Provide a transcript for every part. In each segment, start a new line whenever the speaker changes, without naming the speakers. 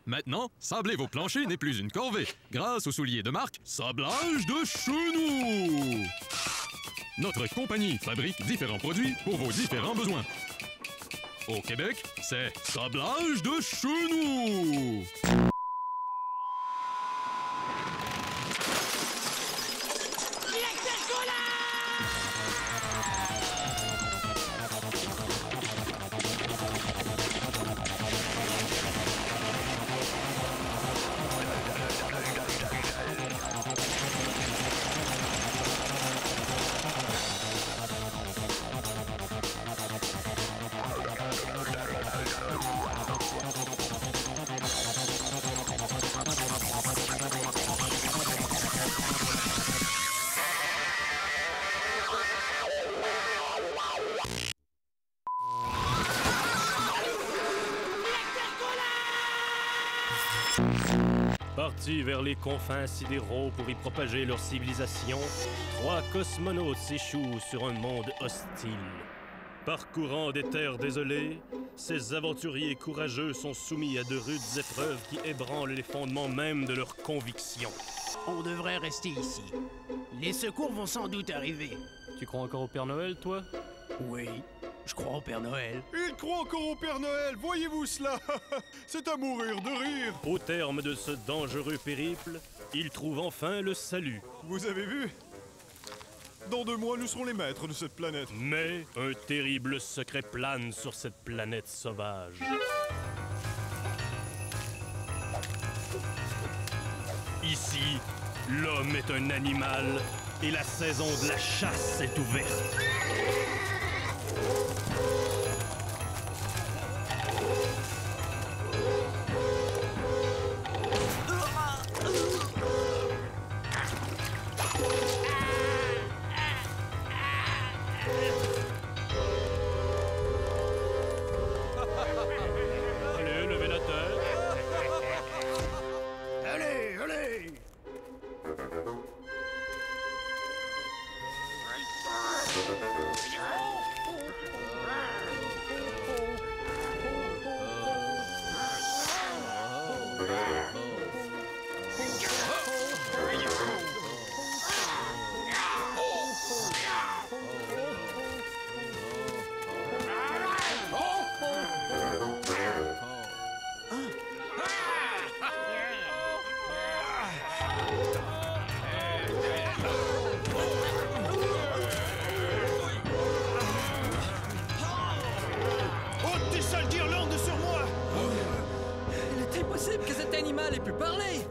Maintenant, sabler vos planchers n'est plus une corvée. Grâce aux souliers de marque Sablage de Chenou. Notre compagnie fabrique différents produits pour vos différents besoins. Au Québec, c'est Sablage de Chenou.
Partis vers les confins sidéraux pour y propager leur civilisation, 3 cosmonautes s'échouent sur un monde hostile. Parcourant des terres désolées, ces aventuriers courageux sont soumis à de rudes épreuves qui ébranlent les fondements même de leurs convictions.
On devrait rester ici. Les secours vont sans doute arriver.
Tu crois encore au Père Noël, toi?
Oui, je crois au Père Noël.
Il croit encore au Père Noël, voyez-vous cela? C'est à mourir de rire.
Au terme de ce dangereux périple, ils trouvent enfin le salut.
Vous avez vu? Dans 2 mois, nous serons les maîtres de cette planète.
Mais un terrible secret plane sur cette planète sauvage. Ici, l'homme est un animal et la saison de la chasse est ouverte. Allez, levez la tête.
Allez, allez!
Ôte tes sales guirlandes sur moi!
Il est impossible que cet animal ait pu parler!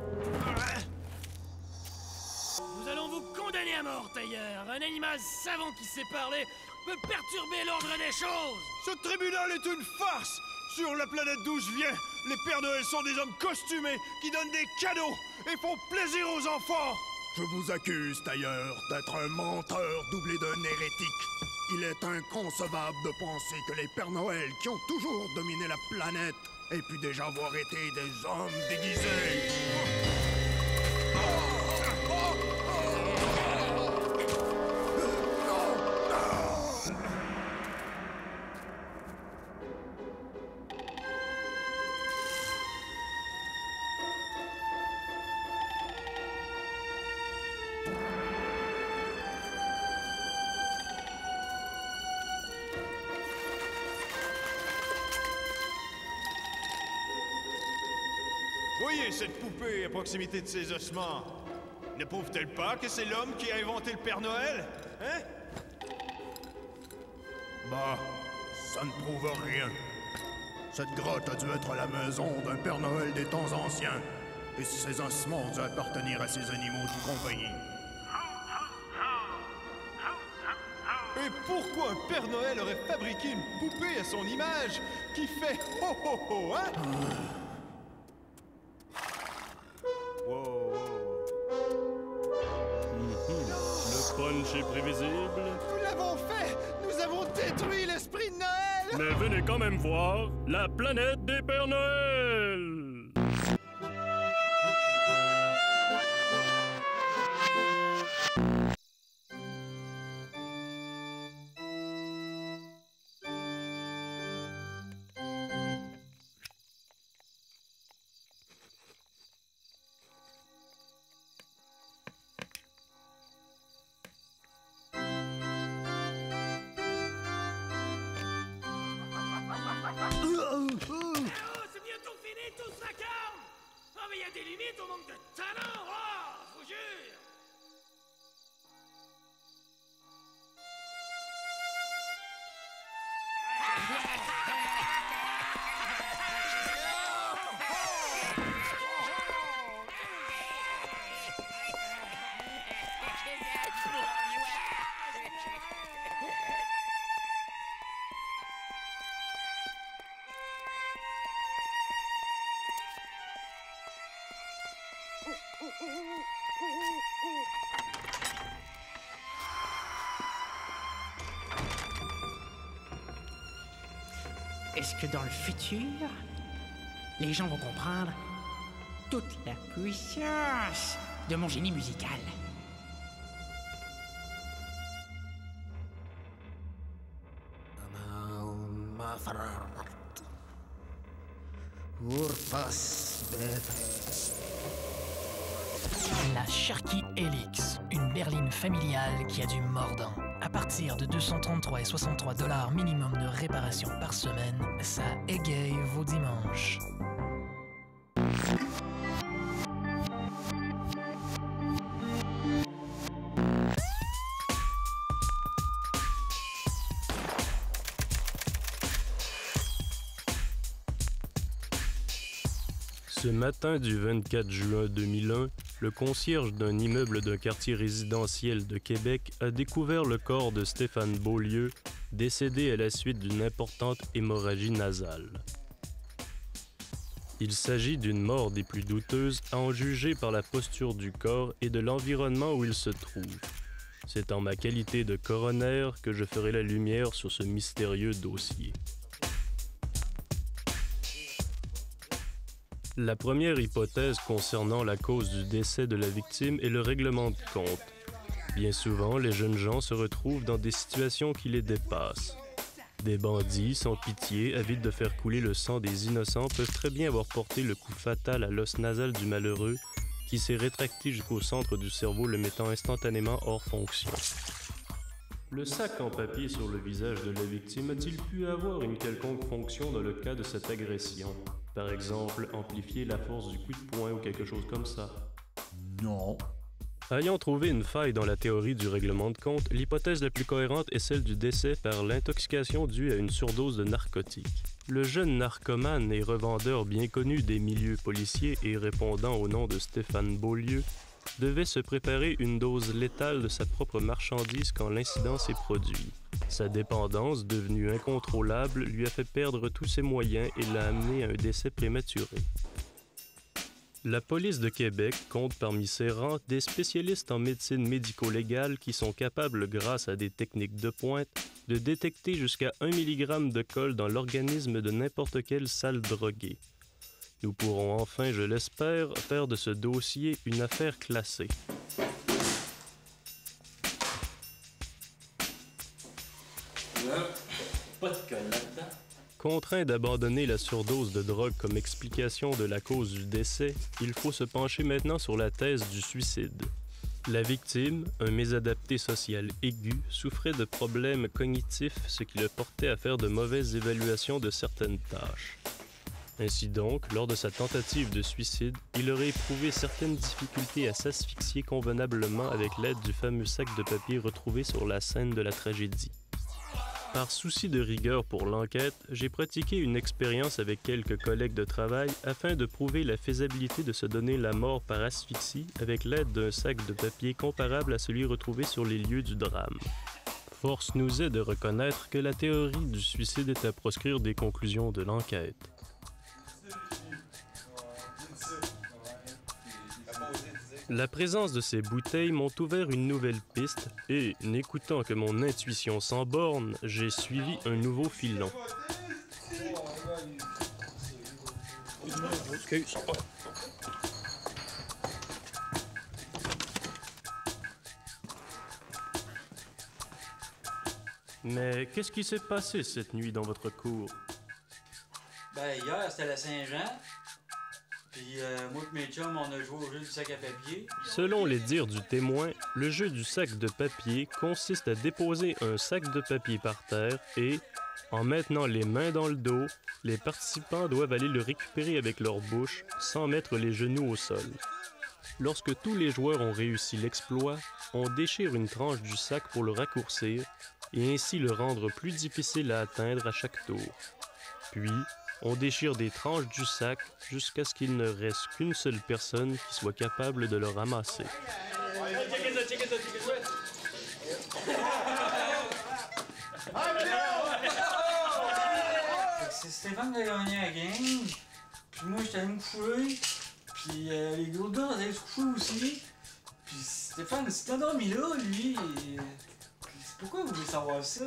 Nous allons vous condamner à mort, tailleur. Un animal savant qui sait parler peut perturber l'ordre des choses.
Ce tribunal est une farce! Sur la planète d'où je viens, les Pères Noël sont des hommes costumés qui donnent des cadeaux et font plaisir aux enfants!
Je vous accuse, tailleur, d'être un menteur doublé d'un hérétique. Il est inconcevable de penser que les Pères Noël, qui ont toujours dominé la planète, aient pu déjà avoir été des hommes déguisés.
Voyez cette poupée à proximité de ses ossements. Ne prouve-t-elle pas que c'est l'homme qui a inventé le Père Noël? Hein?
Bah, ça ne prouve rien. Cette grotte a dû être la maison d'un Père Noël des temps anciens. Et ces ossements ont dû appartenir à ces animaux de compagnie.
Et pourquoi un Père Noël aurait fabriqué une poupée à son image qui fait ho ho ho, hein?
Le punch est prévisible.
Nous l'avons fait! Nous avons détruit l'esprit de Noël!
Mais venez quand même voir la planète des Pères Noël!
des limites au manque de talent, oh, je vous jure.
Est-ce que dans le futur, les gens vont comprendre toute la puissance de mon génie musical?
La Cherki Helix, une berline familiale qui a du mordant. À partir de 233 et 63 $ minimum de réparation par semaine, ça égaye vos dimanches.
Ce matin du 24 juin 2001, le concierge d'un immeuble d'un quartier résidentiel de Québec a découvert le corps de Stéphane Beaulieu, décédé à la suite d'une importante hémorragie nasale. Il s'agit d'une mort des plus douteuses à en juger par la posture du corps et de l'environnement où il se trouve. C'est en ma qualité de coroner que je ferai la lumière sur ce mystérieux dossier. La première hypothèse concernant la cause du décès de la victime est le règlement de compte. Bien souvent, les jeunes gens se retrouvent dans des situations qui les dépassent. Des bandits, sans pitié, avides de faire couler le sang des innocents, peuvent très bien avoir porté le coup fatal à l'os nasal du malheureux, qui s'est rétracté jusqu'au centre du cerveau, le mettant instantanément hors fonction. Le sac en papier sur le visage de la victime a-t-il pu avoir une quelconque fonction dans le cas de cette agression? Par exemple, amplifier la force du coup de poing ou quelque chose comme ça?
Non.
Ayant trouvé une faille dans la théorie du règlement de compte, l'hypothèse la plus cohérente est celle du décès par l'intoxication due à une surdose de narcotiques. Le jeune narcomane et revendeur bien connu des milieux policiers et répondant au nom de Stéphane Beaulieu devait se préparer une dose létale de sa propre marchandise quand l'incident s'est produit. Sa dépendance, devenue incontrôlable, lui a fait perdre tous ses moyens et l'a amené à un décès prématuré. La police de Québec compte parmi ses rangs des spécialistes en médecine médico-légale qui sont capables, grâce à des techniques de pointe, de détecter jusqu'à 1 mg de colle dans l'organisme de n'importe quelle sale droguée. Nous pourrons enfin, je l'espère, faire de ce dossier une affaire classée.
Pas de colle là-dedans.
Contraint d'abandonner la surdose de drogue comme explication de la cause du décès, il faut se pencher maintenant sur la thèse du suicide. La victime, un mésadapté social aigu, souffrait de problèmes cognitifs, ce qui le portait à faire de mauvaises évaluations de certaines tâches. Ainsi donc, lors de sa tentative de suicide, il aurait éprouvé certaines difficultés à s'asphyxier convenablement avec l'aide du fameux sac de papier retrouvé sur la scène de la tragédie. Par souci de rigueur pour l'enquête, j'ai pratiqué une expérience avec quelques collègues de travail afin de prouver la faisabilité de se donner la mort par asphyxie avec l'aide d'un sac de papier comparable à celui retrouvé sur les lieux du drame. Force nous est de reconnaître que la théorie du suicide est à proscrire des conclusions de l'enquête. La présence de ces bouteilles m'ont ouvert une nouvelle piste et, n'écoutant que mon intuition sans borne, j'ai suivi un nouveau filon. Mais qu'est-ce qui s'est passé cette nuit dans votre cour?
Ben, hier, c'était la Saint-Jean. Puis moi et mes chums, on a joué au jeu du sac à papier.
Selon les dires du témoin, le jeu du sac de papier consiste à déposer un sac de papier par terre et, En maintenant les mains dans le dos, les participants doivent aller le récupérer avec leur bouche sans mettre les genoux au sol. Lorsque tous les joueurs ont réussi l'exploit, on déchire une tranche du sac pour le raccourcir et ainsi le rendre plus difficile à atteindre à chaque tour. Puis, on déchire des tranches du sac jusqu'à ce qu'il ne reste qu'une seule personne qui soit capable de le ramasser.
C'est Stéphane qui a gagné la game, puis moi j'étais allé me coucher, puis les gros gars allaient se coucher aussi. Puis Stéphane s'est endormi là, lui. Pourquoi vous voulez savoir ça?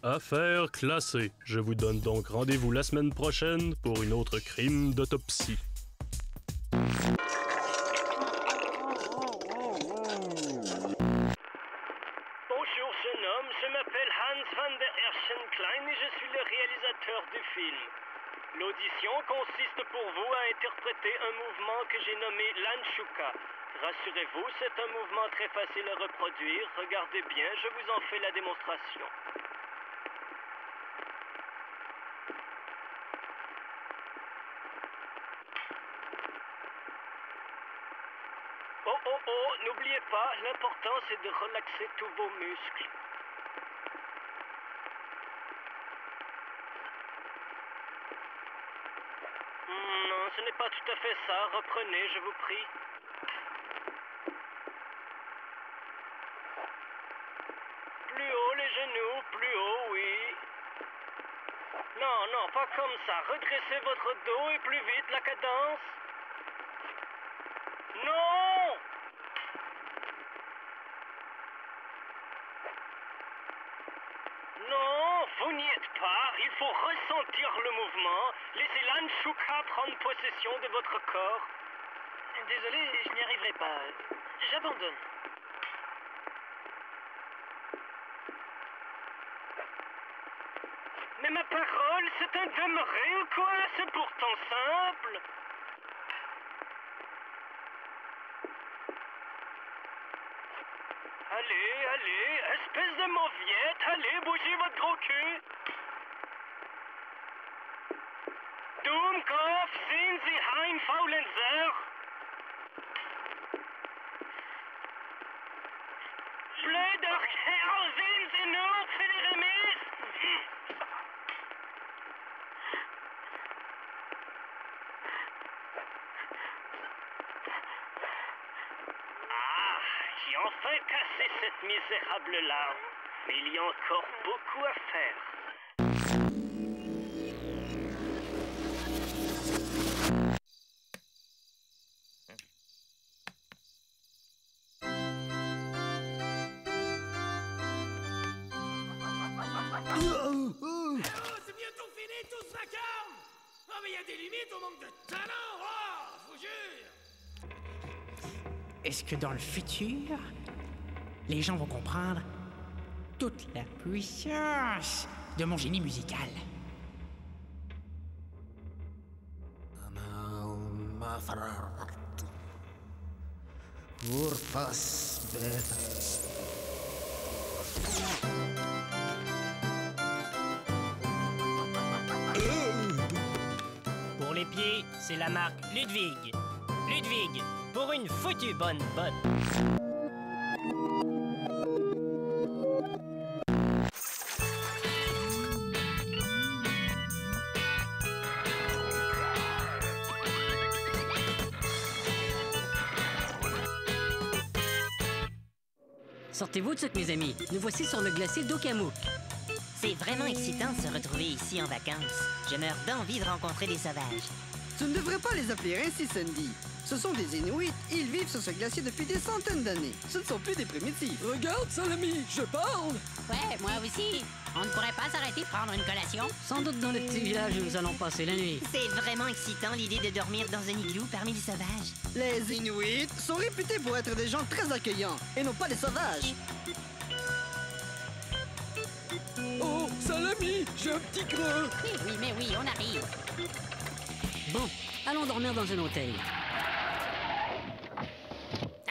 Affaire classée. Je vous donne donc rendez-vous la semaine prochaine pour une autre crime d'autopsie. Bonjour jeune homme, je m'appelle Hans van der Erschenklein et je suis le réalisateur du film. L'audition consiste pour vous à interpréter un mouvement que j'ai nommé l'Anshuka. Rassurez-vous, c'est un mouvement très facile à reproduire. Regardez bien, je vous en fais la démonstration. Oh, oh, oh, n'oubliez pas, l'important c'est de relaxer tous vos muscles. Non, ce n'est pas tout à fait ça. Reprenez, je vous prie. Plus haut les genoux, plus haut, oui. Non, non, pas comme ça. Redressez votre dos et plus vite la cadence. Non! Non, vous n'y êtes pas. Il faut ressentir le mouvement. Laissez l'Anshuka prendre possession de votre corps.
Désolé, je n'y arriverai pas. J'abandonne.
Mais ma parole, c'est un demeuré ou quoi? C'est pourtant simple. Allez, allez, espèce de mauviette, allez, bougez votre gros cul. Dummkopf, sehen Sie ein Faulenzer? Blöder Kerl, sehen Sie nur für die Remise? Ah, j'ai enfin cassé cette misérable larve, mais il y a encore beaucoup à faire.
C'est bientôt fini, tout ce vacarme! Oh, mais il y a des limites au manque de talent! Oh, je vous jure!
Est-ce que dans le futur, les gens vont comprendre toute la puissance de mon génie musical?
Pour les pieds, c'est la marque Ludwig. Ludwig, pour une foutue bonne botte.
Sortez-vous de ce mes amis. Nous voici sur le glacier d'Okamook.
C'est vraiment excitant de se retrouver ici en vacances. Je meurs d'envie de rencontrer des sauvages.
Tu ne devrais pas les appeler ainsi, Sandy. Ce sont des Inuits. Ils vivent sur ce glacier depuis des centaines d'années. Ce ne sont plus des primitifs.
Regarde, Salami, je parle!
Ouais, moi aussi. On ne pourrait pas s'arrêter prendre une collation?
Sans doute dans le petit village où nous allons passer la nuit.
C'est vraiment excitant l'idée de dormir dans un igloo parmi les sauvages.
Les Inuits sont réputés pour être des gens très accueillants et non pas des sauvages.
Oh, Salami, j'ai un petit creux!
Mais oui, on arrive.
Bon, allons dormir dans un hôtel.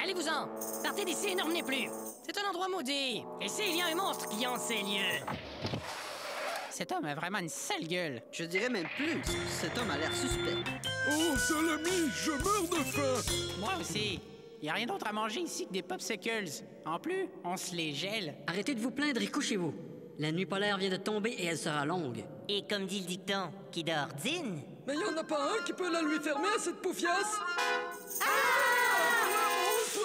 Allez-vous-en! Partez d'ici et ne revenez plus! C'est un endroit maudit! Et s'il y a un monstre qui hante ces lieux?
Cet homme a vraiment une sale gueule.
Je dirais même plus. Cet homme a l'air suspect.
Oh, salami, je meurs de faim!
Moi aussi. Y a rien d'autre à manger ici que des popsicles. En plus, on se les gèle.
Arrêtez de vous plaindre et couchez-vous. La nuit polaire vient de tomber et elle sera longue.
Et comme dit le dicton, qui dort dîne.
Mais y en a pas un qui peut la lui fermer à cette poufiasse?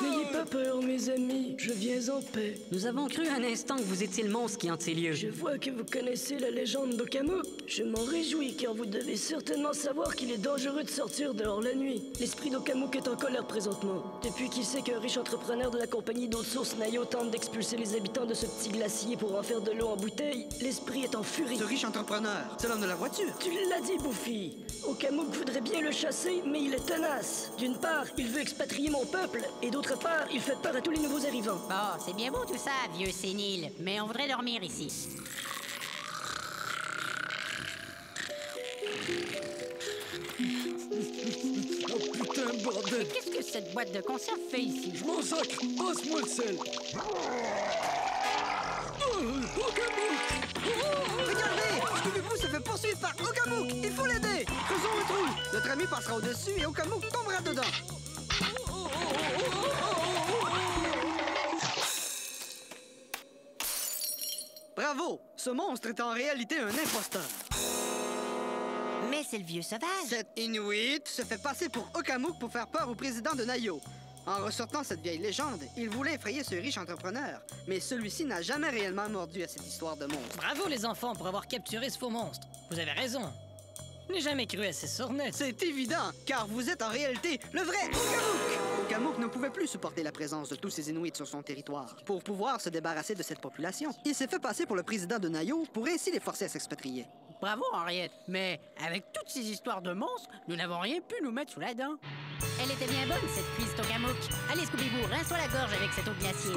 N'ayez pas peur, mes amis, je viens en paix.
Nous avons cru un instant que vous étiez le monstre qui hante ces lieux.
Je vois que vous connaissez la légende d'Okamuk. Je m'en réjouis car vous devez certainement savoir qu'il est dangereux de sortir dehors la nuit. L'esprit d'Okamuk est en colère présentement. Depuis qu'il sait qu'un riche entrepreneur de la compagnie d'eau de source Nayo tente d'expulser les habitants de ce petit glacier pour en faire de l'eau en bouteille, l'esprit est en furie.
Ce riche entrepreneur, c'est l'homme de la voiture.
Tu l'as dit, Bouffi. Okamuk voudrait bien le chasser, mais il est tenace. D'une part, il veut expatrier mon peuple, et d'autre part, il fait peur à tous les nouveaux arrivants.
Bon, c'est bien beau tout ça, vieux sénile, mais on voudrait dormir ici.
Oh putain, bordel!
Qu'est-ce que cette boîte de conserve fait ici?
Je m'en sacre! Passe-moi le sel!
Regardez! Scooby-Doo se fait poursuivre par Okamuk! Il faut l'aider! Faisons un trou! Notre ami passera au-dessus et Okamuk tombera dedans! Bravo! Ce monstre est en réalité un imposteur.
Mais c'est le vieux sauvage.
Cet Inuit se fait passer pour Okamuk pour faire peur au président de Nayo. En ressortant cette vieille légende, il voulait effrayer ce riche entrepreneur. Mais celui-ci n'a jamais réellement mordu à cette histoire de monstre.
Bravo les enfants pour avoir capturé ce faux monstre. Vous avez raison. Je n'ai jamais cru à ces sornettes.
C'est évident, car vous êtes en réalité le vrai Okamuk! Okamuk ne pouvait plus supporter la présence de tous ces Inuits sur son territoire. Pour pouvoir se débarrasser de cette population, il s'est fait passer pour le président de Nayo pour ainsi les forcer à s'expatrier.
Bravo, Henriette. Mais avec toutes ces histoires de monstres, nous n'avons rien pu nous mettre sous la dent.
Elle était bien bonne, cette cuisse Tokamuk. Allez, Scooby-Doo, rince-toi la gorge avec cette eau de glacier.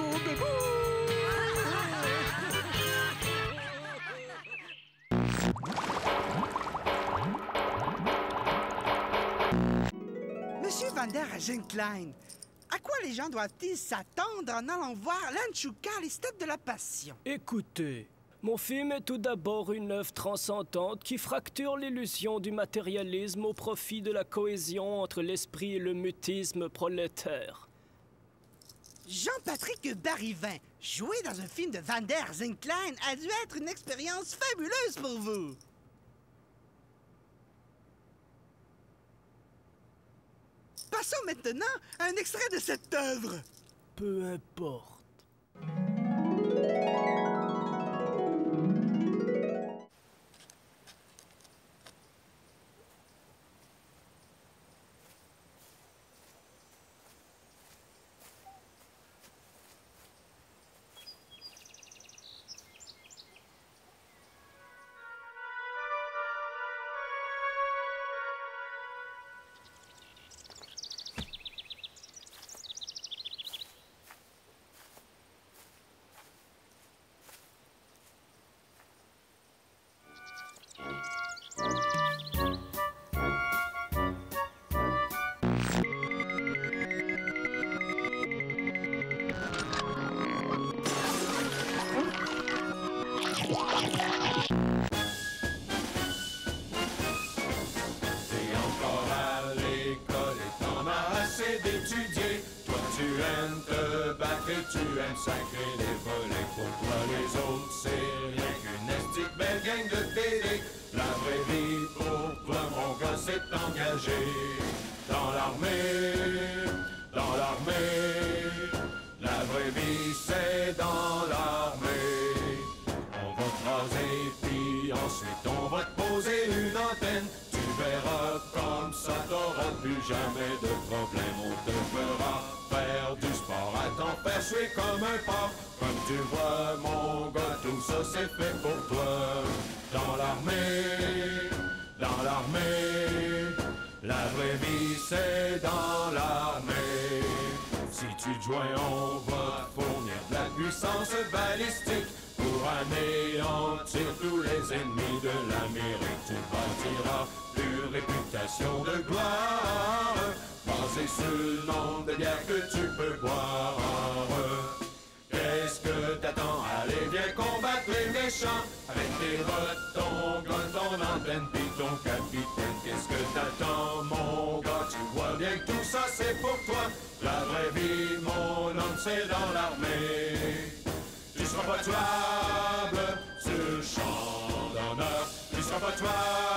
Monsieur Vander Agenklein, à quoi les gens doivent-ils s'attendre en allant voir l'Anchuka, les steppes de la passion?
Écoutez, mon film est tout d'abord une œuvre transcendante qui fracture l'illusion du matérialisme au profit de la cohésion entre l'esprit et le mutisme prolétaire.
Jean-Patrick Barivin, jouer dans un film de Vander Agenklein a dû être une expérience fabuleuse pour vous. Passons maintenant à un extrait de cette œuvre.
Peu importe.
Tu aimes sacrer les volets. Pour toi les autres c'est rien qu'une estique belle gang de télé. La vraie vie pour toi mon gars c'est engagé dans l'armée, dans l'armée. La vraie vie c'est dans l'armée. On va te raser puis ensuite on va te poser une antenne. Tu verras comme ça t'auras plus jamais de problème. On te fera faire du sport à t'en persuer comme un porc. Comme tu vois mon gars, tout ça c'est fait pour toi. Dans l'armée, dans l'armée, la vraie vie c'est dans l'armée. Si tu te joins, on va te fournir de la puissance balistique pour anéantir tous les ennemis de l'Amérique. Tu bâtiras une réputation de gloire basée sur le nombre de bières que tu peux boire. Qu'est-ce que t'attends? Allez, viens combattre les méchants. méchant. Avec tes bottes, ton gun, ton antenne, pis ton capitaine. Qu'est-ce que t'attends, mon gars? Tu vois bien que tout ça, c'est pour toi. La vraie vie, mon homme, c'est dans l'armée. Tu seras pas tuable sur le champ d'honneur. Tu seras pas tuable